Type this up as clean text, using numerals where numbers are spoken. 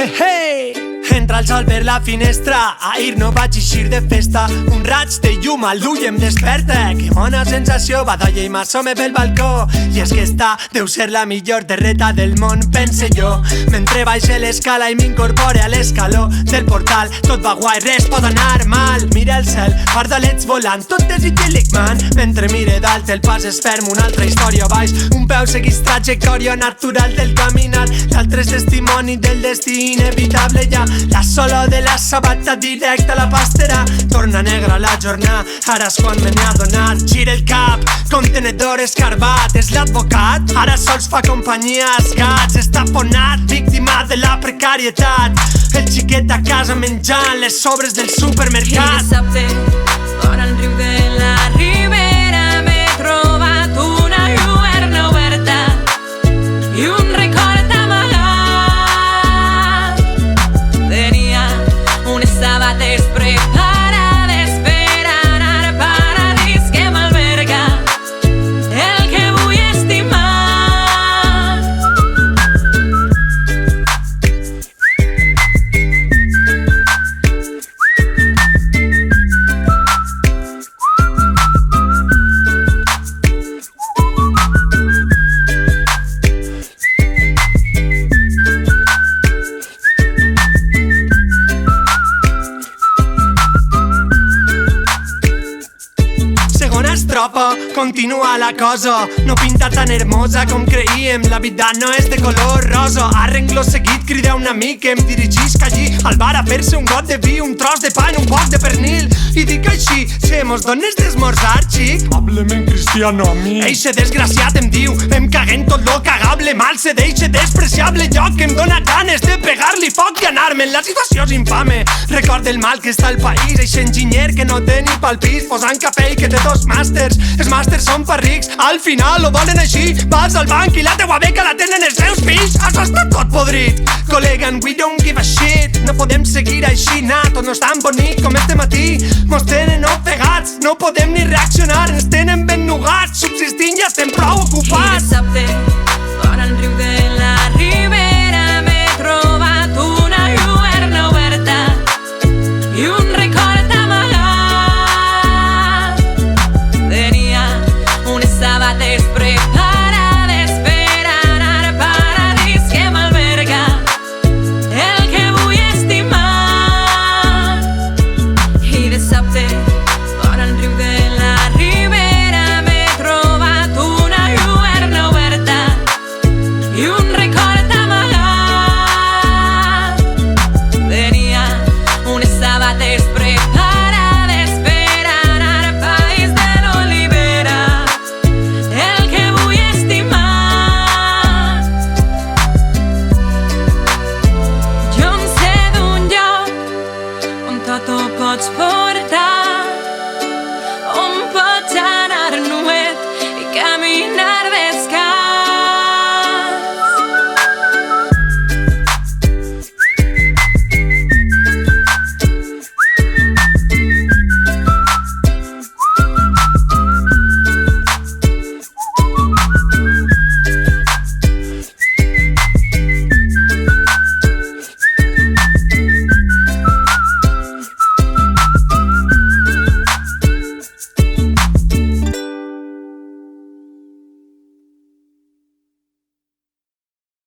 Hey, hey! Entra el sol per la finestra, ahir no vaig eixir de festa. Un raig de llum a l'ull em desperta. Que bona sensació, badolla i m'assome pel balcó. I és que esta deu ser la millor terreta del món, pense jo. Mentre baixe l'escala i m'incorpore a l'escaló del portal. Tot va guai, res pot anar mal. Mira el cel, pardalets volant, tot desitjilic, man. Mentre mire dalt el pas es ferm una altra història baix. Un peu seguís trajectòria natural del caminar. L'altre és testimoni del destí inevitable ja. La sola de la sabata directa a la pastera. Torna negra la jornada, ara és quan me n'he adonat. Gira el cap, contenedor escarbat. És l'advocat, ara sols fa companyia als gats. Està fonat, víctima de la precarietat. El xiquet a casa menjant les sobres del supermercat. I dissabte, vora el riu de la Ribera, m'he trobat una lluerna oberta i un record amagat. Tenia unes sabates preparades per anar al paradís que m'alberga el que vull estimar. Segona estrofa, continua la cosa. No pinta tan hermosa com creíem. La vida no és de color rosa. A rengló seguit crida un amic que em dirigisc allí al bar a fer-se un got de vi, un tros de pa i un poc de pernil. I dic així, che, mos dones d'esmorzar, xic? Hábleme en cristiano a mí. Eixe desgraciat em diu, em caguem tot lo cagable, mal se deixe despreciable lloc que em dóna ganes de pegar-li foc i anar-me'n. La situació és infame, recorda el mal que està al país. Eixe enginyer que no té ni pal pis, posant cafè i que té dos màsters. Els màsters són per rics, al final ho volen així. Vas al banc i la teua beca la tenen els seus fills. Això està tot podrit, col·lega, and we don't give a shit. No podem seguir així, tot no és tan bonic com este matí. Mos tenen ofegats, no podem ni reaccionar. Ens tenen ben nugats, subsistint ja estem prou ocupats.